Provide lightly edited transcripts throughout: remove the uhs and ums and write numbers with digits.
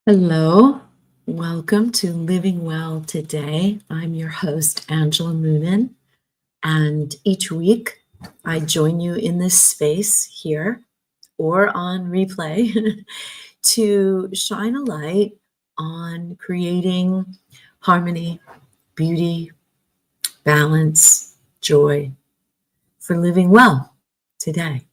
Hello, welcome to Living Well Today. I'm your host, Angela Moonen, and each week I join you in this space here or on replay to shine a light on creating harmony, beauty, balance, joy for living well today.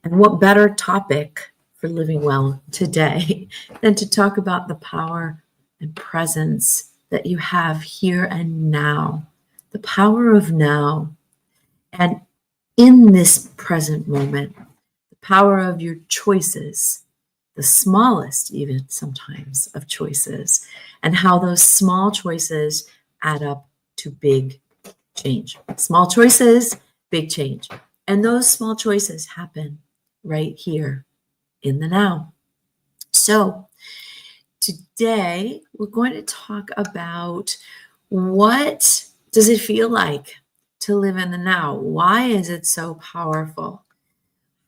And what better topic for living well today than to talk about the power and presence that you have here and now, the power of now. And in this present moment, the power of your choices, the smallest even sometimes of choices, and how those small choices add up to big change. Small choices, big change. And those small choices happen right here in the now. So today we're going to talk about what does it feel like to live in the now? Why is it so powerful?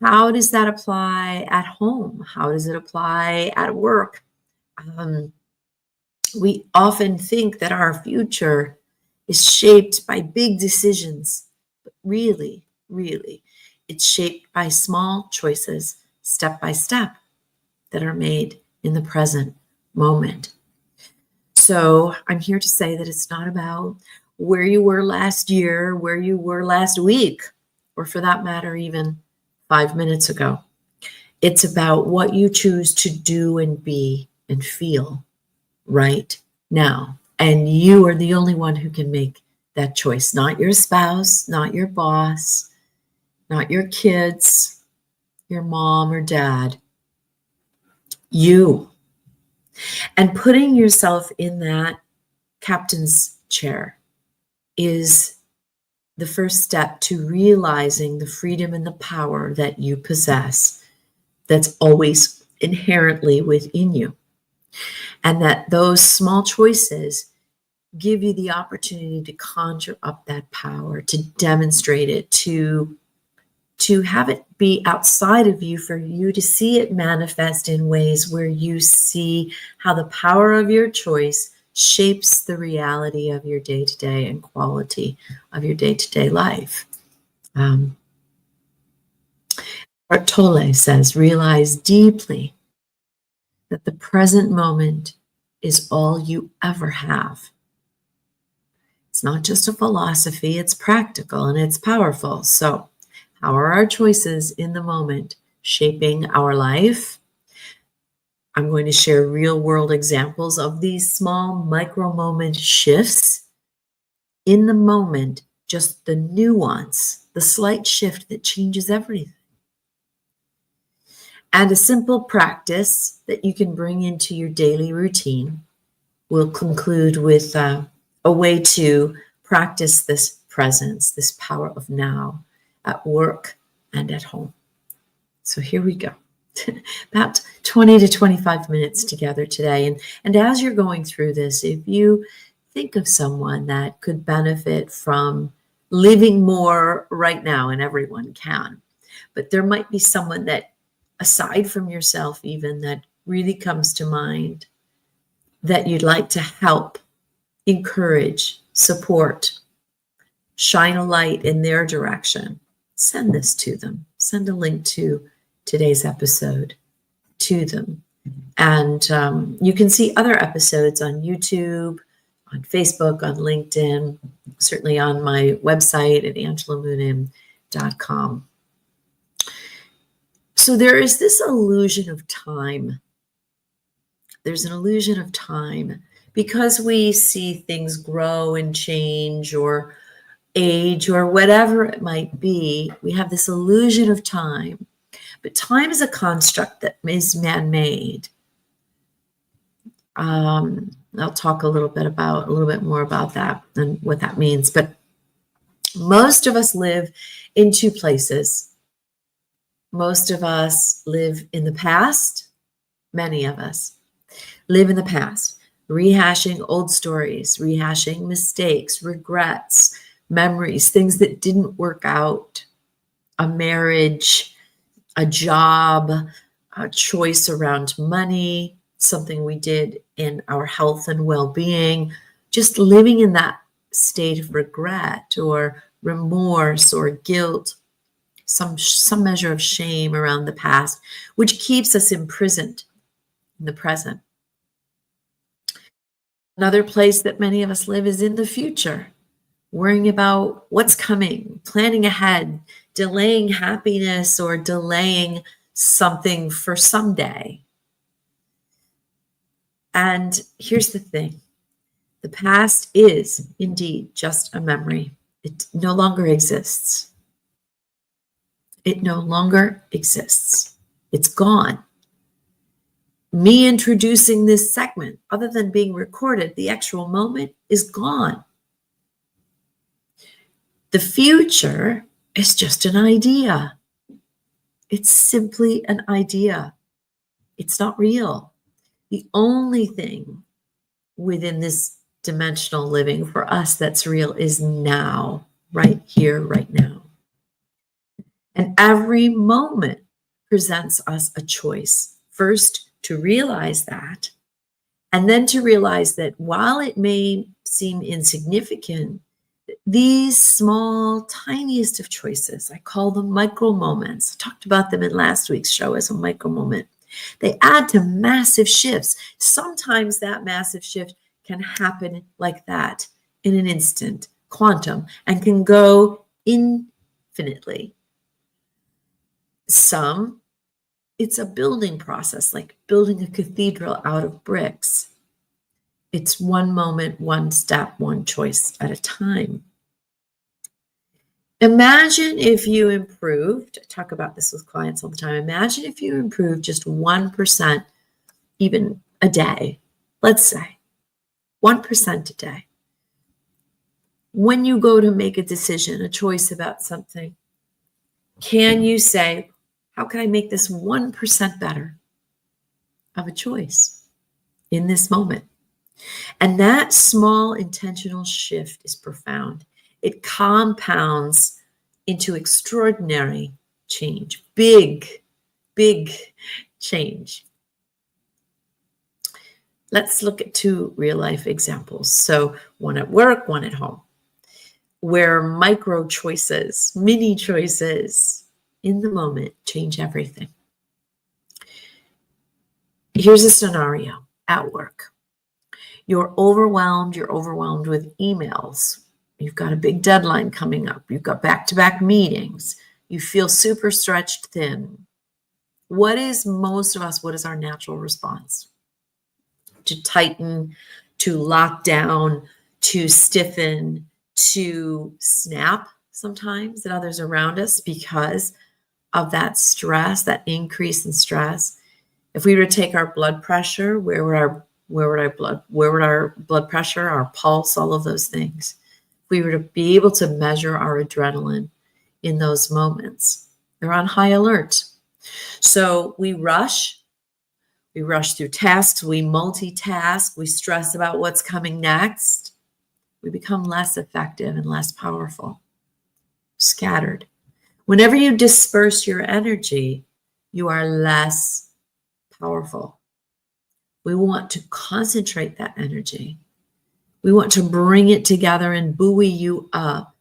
How does that apply at home? How does it apply at work? We often think that our future is shaped by big decisions, but really, it's shaped by small choices, step by step, that are made in the present moment. So I'm here to say that it's not about where you were last year, where you were last week, or for that matter, even 5 minutes ago. It's about what you choose to do and be and feel right now. And you are the only one who can make that choice, not your spouse, not your boss, not your kids, your mom or dad, you. And putting yourself in that captain's chair is the first step to realizing the freedom and the power that you possess that's always inherently within you. And that those small choices give you the opportunity to conjure up that power, to demonstrate it, to have it be outside of you, for you to see it manifest in ways where you see how the power of your choice shapes the reality of your day-to-day and quality of your day-to-day life. Eckhart Tolle says, realize deeply that the present moment is all you ever have. It's not just a philosophy, it's practical and it's powerful. So how are our choices in the moment shaping our life? I'm going to share real world examples of these small micro moment shifts in the moment, just the nuance, the slight shift that changes everything. And a simple practice that you can bring into your daily routine. We'll conclude with a way to practice this presence, this power of now at work and at home. So here we go. About 20 to 25 minutes together today. And as you're going through this, if you think of someone that could benefit from living more right now, and everyone can, but there might be someone that, aside from yourself even, that really comes to mind that you'd like to help, encourage, support, shine a light in their direction, send this to them. Send a link to today's episode to them. And you can see other episodes on YouTube, on Facebook, on LinkedIn, certainly on my website at angelamoonen.com. So there is this illusion of time. There's an illusion of time because we see things grow and change or age or whatever it might be. We have this illusion of time. But time is a construct that is man-made. I'll talk a little bit more about that and what that means. But most of us live in two places. Most of us live in the past. Many of us live in the past, rehashing old stories, rehashing mistakes, regrets, memories, things that didn't work out, a marriage, a job, a choice around money, something we did in our health and well-being, just living in that state of regret or remorse or guilt, some measure of shame around the past, which keeps us imprisoned in the present. Another place that many of us live is in the future, worrying about what's coming, planning ahead, delaying happiness or delaying something for someday. And here's the thing. The past is indeed just a memory. It no longer exists. It no longer exists. It's gone. Me introducing this segment, other than being recorded, the actual moment is gone. The future is just an idea. It's simply an idea. It's not real. The only thing within this dimensional living for us that's real is now, right here, right now. And every moment presents us a choice. First, to realize that, and then to realize that while it may seem insignificant, these small, tiniest of choices, I call them micro moments. I talked about them in last week's show as a micro moment. They add to massive shifts. Sometimes that massive shift can happen like that in an instant, quantum, and can go infinitely. Some, it's a building process, like building a cathedral out of bricks. It's one moment, one step, one choice at a time. Imagine if you improved, I talk about this with clients all the time. Imagine if you improved just 1%, even a day, let's say 1% a day. When you go to make a decision, a choice about something, can you say, how can I make this 1% better of a choice in this moment? And that small intentional shift is profound. It compounds into extraordinary change, big change. Let's look at two real life examples. So one at work, one at home, where micro choices, mini choices in the moment change everything. Here's a scenario at work. You're overwhelmed with emails. You've got a big deadline coming up. You've got back-to-back meetings. You feel super stretched thin. What is our natural response? To tighten, to lock down, to stiffen, to snap sometimes at others around us because of that stress, that increase in stress. If we were to take our blood pressure, where would our blood pressure, our pulse, all of those things? If we were to be able to measure our adrenaline in those moments, they're on high alert. So we rush through tasks, we multitask, we stress about what's coming next. We become less effective and less powerful, scattered. Whenever you disperse your energy, you are less powerful. We want to concentrate that energy. We want to bring it together and buoy you up,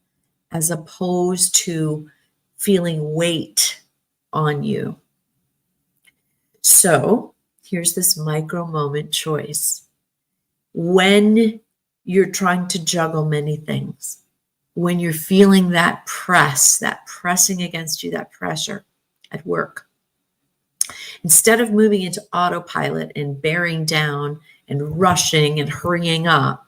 as opposed to feeling weight on you. So here's this micro moment choice. When you're trying to juggle many things, when you're feeling that pressing against you, that pressure at work, instead of moving into autopilot and bearing down and rushing and hurrying up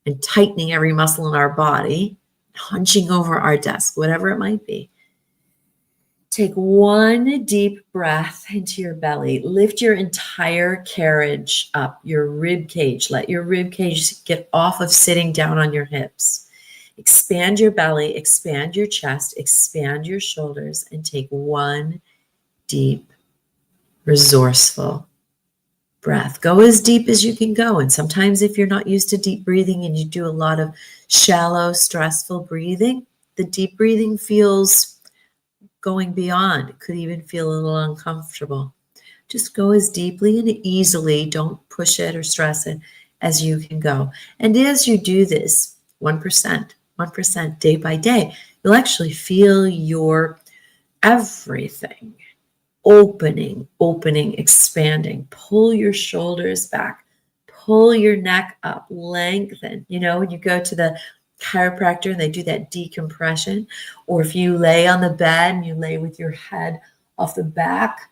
and tightening every muscle in our body, hunching over our desk, whatever it might be, take one deep breath into your belly. Lift your entire carriage up, your rib cage. Let your rib cage get off of sitting down on your hips. Expand your belly, expand your chest, expand your shoulders, and take one deep, resourceful breath. Go as deep as you can go. And sometimes if you're not used to deep breathing and you do a lot of shallow, stressful breathing, the deep breathing feels going beyond. It could even feel a little uncomfortable. Just go as deeply and easily, don't push it or stress it, as you can go. And as you do this, 1% day by day, you'll actually feel your everything opening, expanding. Pull your shoulders back, pull your neck up, lengthen. You know, when you go to the chiropractor and they do that decompression, or if you lay on the bed and you lay with your head off the back,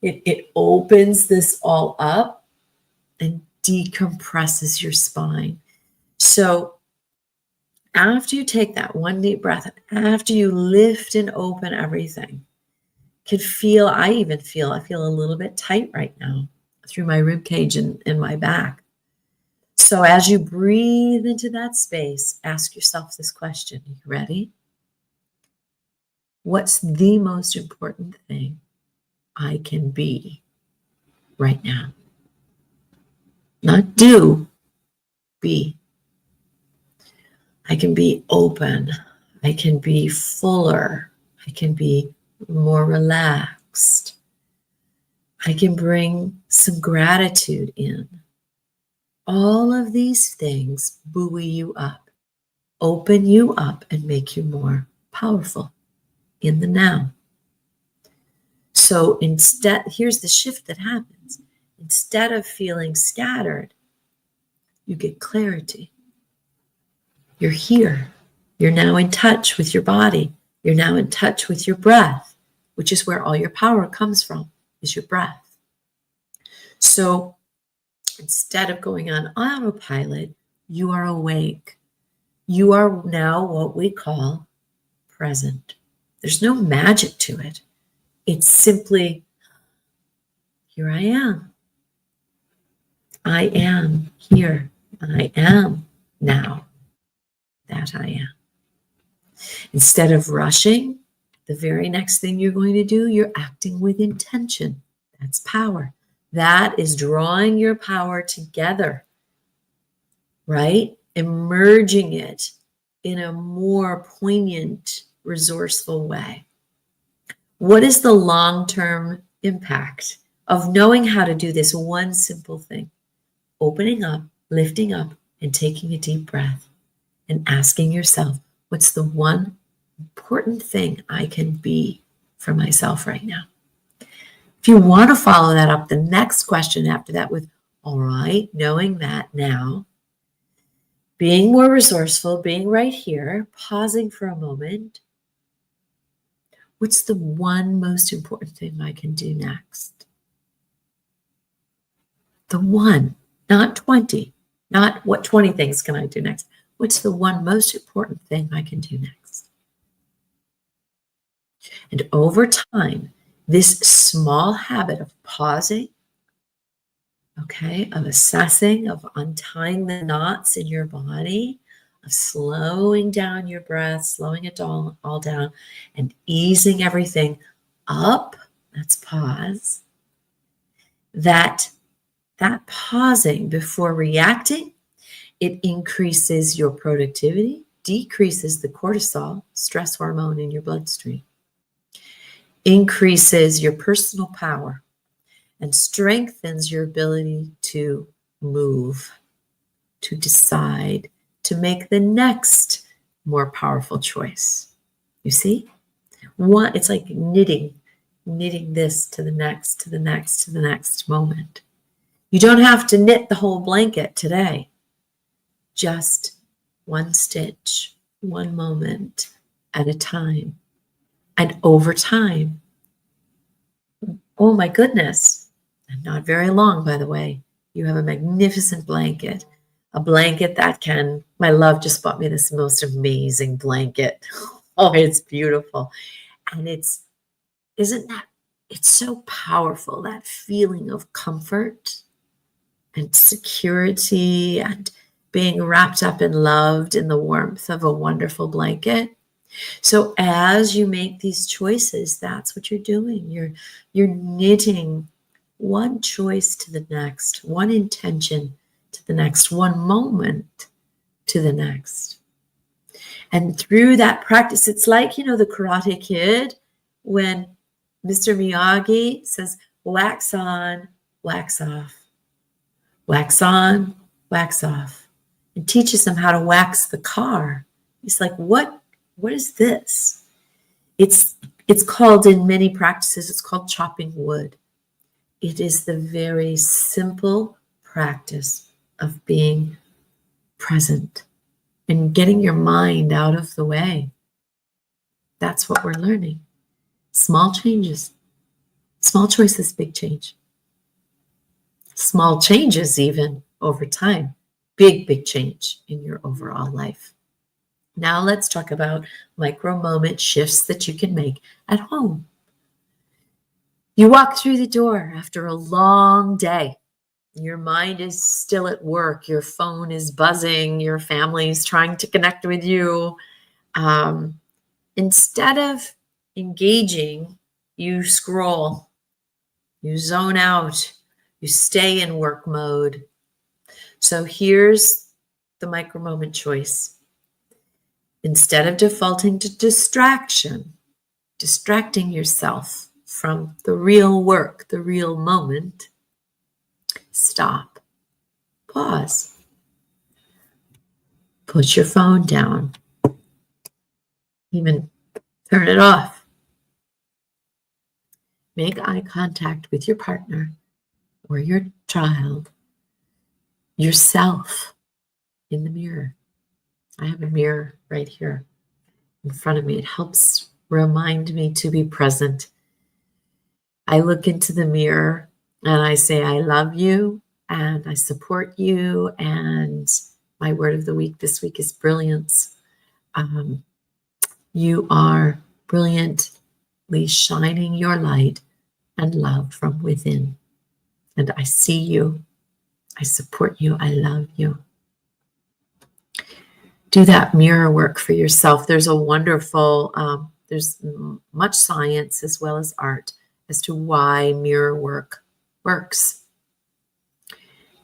it opens this all up and decompresses your spine. So after you take that one deep breath, after you lift and open everything, I feel a little bit tight right now through my rib cage and my back. So as you breathe into that space, ask yourself this question. Are you ready? What's the most important thing I can be right now? Not do, be. I can be open. I can be fuller. I can be more relaxed. I can bring some gratitude in. All of these things buoy you up, open you up, and make you more powerful in the now. So instead, here's the shift that happens. Instead of feeling scattered, you get clarity. You're here. You're now in touch with your body. You're now in touch with your breath, which is where all your power comes from, is your breath. So instead of going on autopilot, you are awake. You are now what we call present. There's no magic to it. It's simply, here I am. I am here. I am now that I am. Instead of rushing, the very next thing you're going to do, you're acting with intention. That's power. That is drawing your power together, right? Emerging it in a more poignant, resourceful way. What is the long-term impact of knowing how to do this one simple thing? Opening up, lifting up, and taking a deep breath and asking yourself, what's the one important thing I can be for myself right now? If you want to follow that up, the next question after that with, all right, knowing that now, being more resourceful, being right here, pausing for a moment, what's the one most important thing I can do next? The one, not 20, not what 20 things can I do next? What's the one most important thing I can do next? And over time, this small habit of pausing, okay, of assessing, of untying the knots in your body, of slowing down your breath, slowing it all down, and easing everything up, that's pause, that pausing before reacting, it increases your productivity, decreases the cortisol, stress hormone in your bloodstream, increases your personal power, and strengthens your ability to move, to decide, to make the next more powerful choice. You see? It's like knitting this to the next, to the next, to the next moment. You don't have to knit the whole blanket today. Just one stitch, one moment at a time. And over time, oh my goodness, and not very long, by the way, you have a magnificent blanket, a blanket that can, my love just bought me this most amazing blanket. Oh, it's beautiful. And it's so powerful, that feeling of comfort and security and being wrapped up and loved in the warmth of a wonderful blanket. So as you make these choices, that's what you're doing. You're knitting one choice to the next, one intention to the next, one moment to the next. And through that practice, it's like, the Karate Kid, when Mr. Miyagi says, wax on, wax off, wax on, wax off, and teaches them how to wax the car. He's like, what is this? It's called, in many practices, it's called chopping wood. It is the very simple practice of being present and getting your mind out of the way. That's what we're learning. Small changes, small choices, big change. Small changes even over time, big change in your overall life. Now let's talk about micro moment shifts that you can make at home. You walk through the door after a long day. Your mind is still at work. Your phone is buzzing. Your family's trying to connect with you. Instead of engaging, you scroll, you zone out, you stay in work mode. So here's the micro moment choice. Instead of defaulting to distracting yourself from the real work, the real moment, stop, pause, put your phone down, even turn it off. Make eye contact with your partner or your child, yourself in the mirror. I have a mirror right here in front of me. It helps remind me to be present. I look into the mirror and I say, I love you and I support you. And my word of the week this week is brilliance. You are brilliantly shining your light and love from within. And I see you. I support you. I love you. Do that mirror work for yourself. There's a wonderful, there's much science as well as art as to why mirror work works.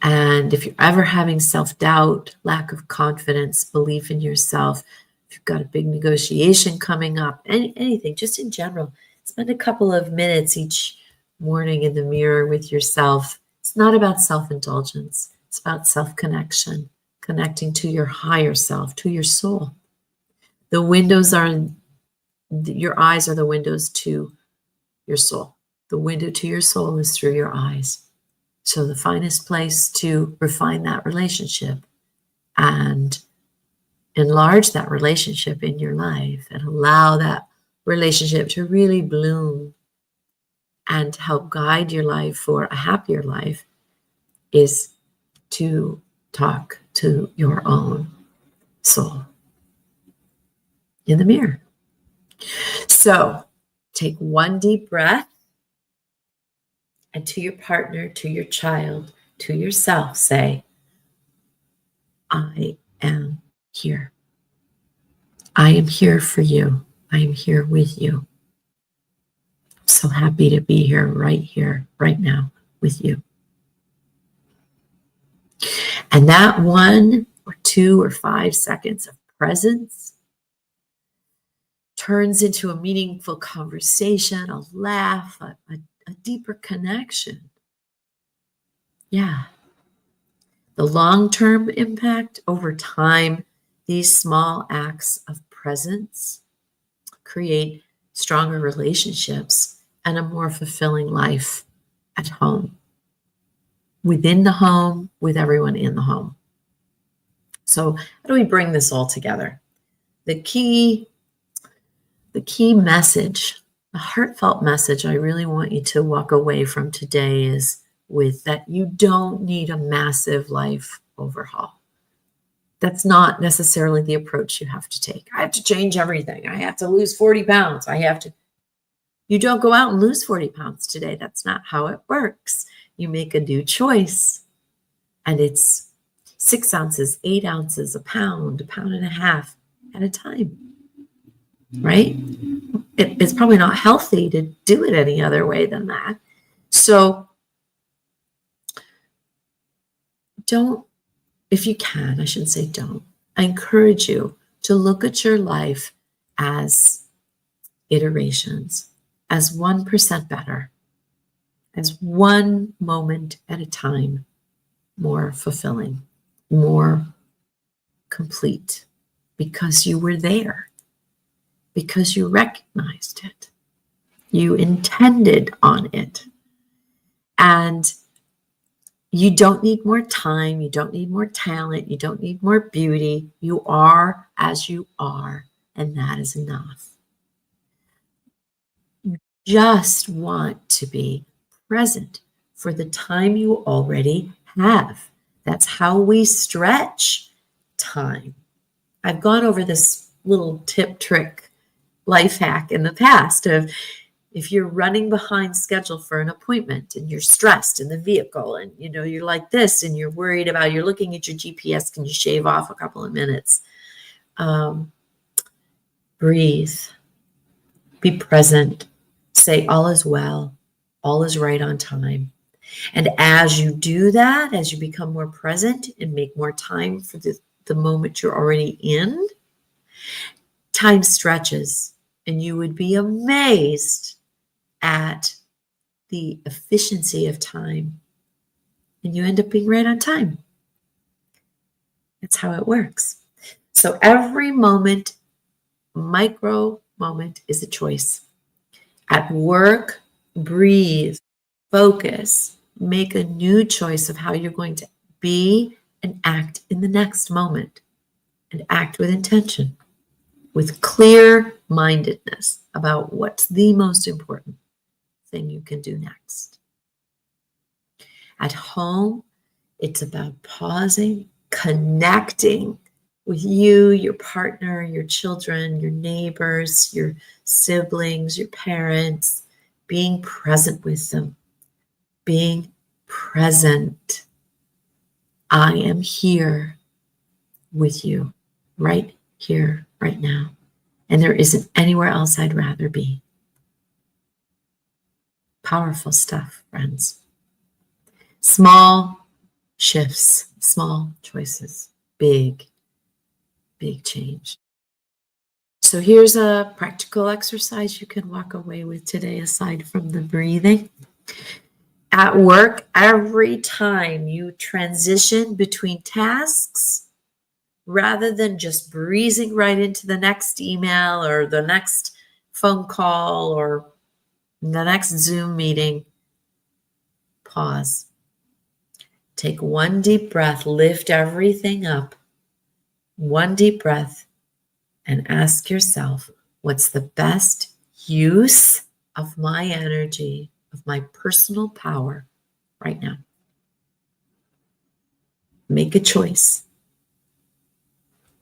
And if you're ever having self-doubt, lack of confidence, belief in yourself, if you've got a big negotiation coming up, anything, just in general, spend a couple of minutes each morning in the mirror with yourself. It's not about self-indulgence. It's about self-connection, connecting to your higher self, to your soul. The windows are, your eyes are the windows to your soul. The window to your soul is through your eyes. So the finest place to refine that relationship and enlarge that relationship in your life and allow that relationship to really bloom and help guide your life for a happier life is to talk to your own soul in the mirror. So take one deep breath, and to your partner, to your child, to yourself, say, I am here. I am here for you. I am here with you. I'm so happy to be here, right now with you. And that 1 or 2 or 5 seconds of presence turns into a meaningful conversation, a laugh, a deeper connection. Yeah. The long-term impact over time, these small acts of presence create stronger relationships and a more fulfilling life at home, within the home, with everyone in the home. So how do we bring this all together? The key message, the heartfelt message I really want you to walk away from today is with that you don't need a massive life overhaul. That's not necessarily the approach you have to take. I have to change everything. I have to lose 40 pounds. You don't go out and lose 40 pounds today. That's not how it works. You make a new choice. And it's 6 ounces, 8 ounces, a pound and a half at a time, right? It's probably not healthy to do it any other way than that. So don't, if you can, I shouldn't say don't, I encourage you to look at your life as iterations, as 1% better, as one moment at a time more fulfilling, more complete, because you were there, because you recognized it, you intended on it. And you don't need more time, you don't need more talent, you don't need more beauty. You are as you are, and that is enough. You just want to be present for the time you already have. That's how we stretch time. I've gone over this little tip, trick, life hack in the past of, if you're running behind schedule for an appointment and you're stressed in the vehicle and you're like this and you're worried about, you're looking at your GPS, can you shave off a couple of minutes? Breathe, be present, say all is well, all is right on time. And as you do that, as you become more present and make more time for the moment you're already in, time stretches, and you would be amazed at the efficiency of time, and you end up being right on time. That's how it works. So every moment, micro moment, is a choice. At work, breathe, focus, make a new choice of how you're going to be and act in the next moment, and act with intention, with clear-mindedness about what's the most important thing you can do next. At home, it's about pausing, connecting with you, your partner, your children, your neighbors, your siblings, your parents, being present with them, being present. I am here with you, right here, right now. And there isn't anywhere else I'd rather be. Powerful stuff, friends. Small shifts, small choices, big change. So here's a practical exercise you can walk away with today, aside from the breathing. At work, every time you transition between tasks, rather than just breezing right into the next email or the next phone call or the next Zoom meeting, pause. Take one deep breath, lift everything up, one deep breath, and ask yourself, what's the best use of my energy, of my personal power right now? Make a choice.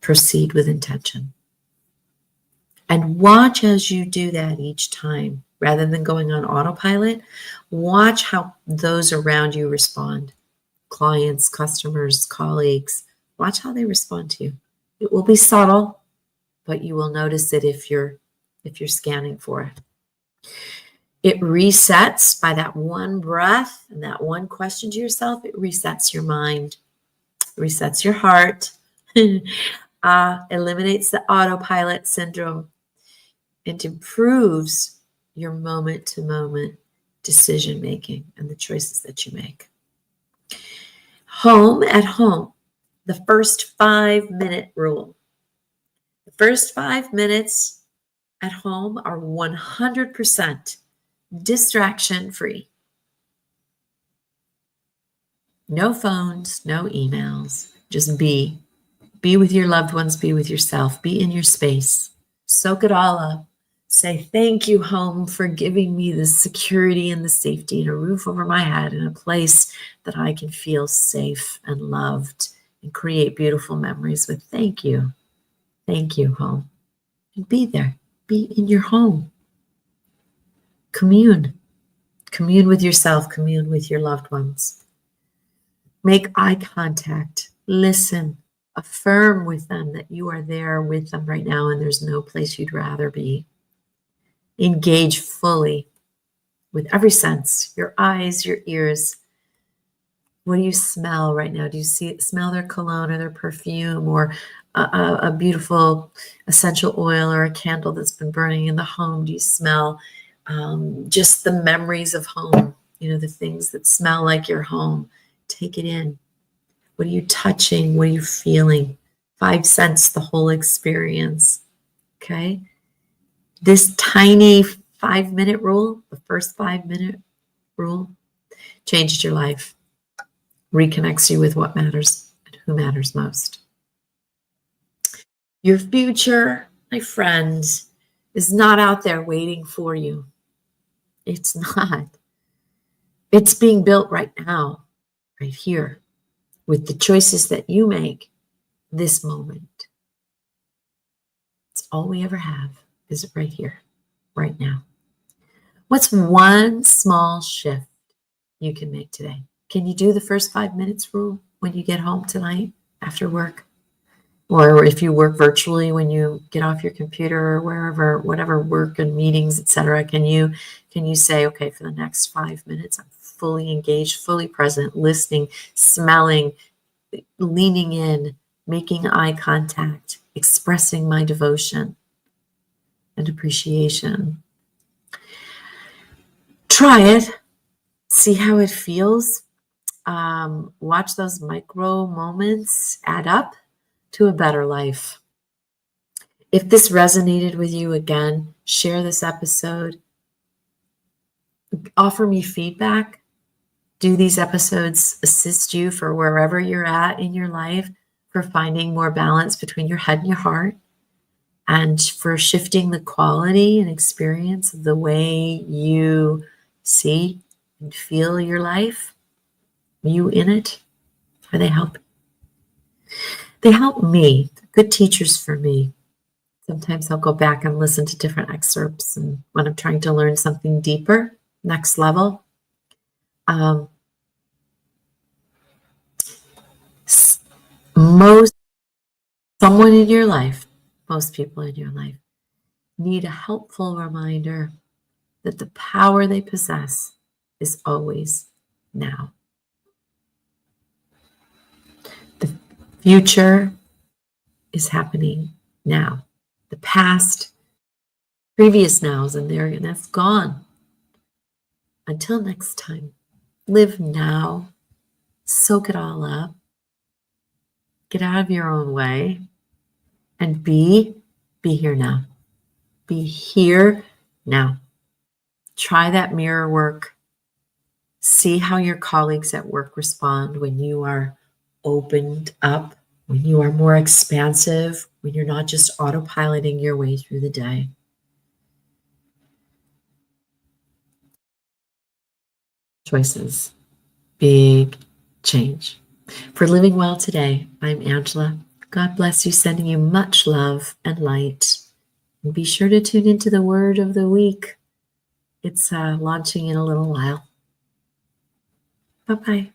Proceed with intention. And watch as you do that each time, rather than going on autopilot. Watch how those around you respond. Clients, customers, colleagues. Watch how they respond to you. It will be subtle, but you will notice it if you're scanning for it. It resets by that one breath and that one question to yourself. It resets your mind, resets your heart, eliminates the autopilot syndrome, and improves your moment-to-moment decision making and the choices that you make. At home, the first 5-minute rule. The first 5 minutes at home are 100% distraction free. No phones, no emails, just be. Be with your loved ones, be with yourself, be in your space. Soak it all up. Say, thank you, home, for giving me the security and the safety and a roof over my head and a place that I can feel safe and loved and create beautiful memories with. Thank you. Thank you, home. And be there. Be in your home. Commune. Commune with yourself. Commune with your loved ones. Make eye contact. Listen. Affirm with them that you are there with them right now and there's no place you'd rather be. Engage fully with every sense, your eyes, your ears. What do you smell right now? Do you smell their cologne or their perfume or a beautiful essential oil or a candle that's been burning in the home? Do you smell just the memories of home? the things that smell like your home. Take it in. What are you touching? What are you feeling? 5 sense, the whole experience. Okay? This tiny 5-minute rule, the first 5-minute rule, changed your life. Reconnects you with what matters and who matters most. Your future, my friend, is not out there waiting for you. It's not. It's being built right now, right here, with the choices that you make this moment. It's all we ever have, is right here, right now. What's one small shift you can make today? Can you do the first 5 minutes rule when you get home tonight after work? Or if you work virtually, when you get off your computer or wherever, whatever work and meetings, etc., can you say, okay, for the next 5 minutes, I'm fully engaged, fully present, listening, smelling, leaning in, making eye contact, expressing my devotion and appreciation. Try it. See how it feels. Watch those micro moments add up to a better life. If this resonated with you, again, share this episode. Offer me feedback. Do these episodes assist you for wherever you're at in your life, for finding more balance between your head and your heart, and for shifting the quality and experience of the way you see and feel your life? You in it? Or they help? They help me. They're good teachers for me. Sometimes I'll go back and listen to different excerpts, and when I'm trying to learn something deeper, next level, someone in your life, most people in your life, need a helpful reminder that the power they possess is always now. The future is happening now. The past, previous nows, and that's gone. Until next time, live now, soak it all up, get out of your own way, and be here now. Be here now. Try that mirror work. See how your colleagues at work respond when you are opened up, when you are more expansive, when you're not just autopiloting your way through the day. Choices. Big change. For Living Well Today, I'm Angela. God bless you, sending you much love and light. And be sure to tune into the word of the week. It's launching in a little while. Bye-bye.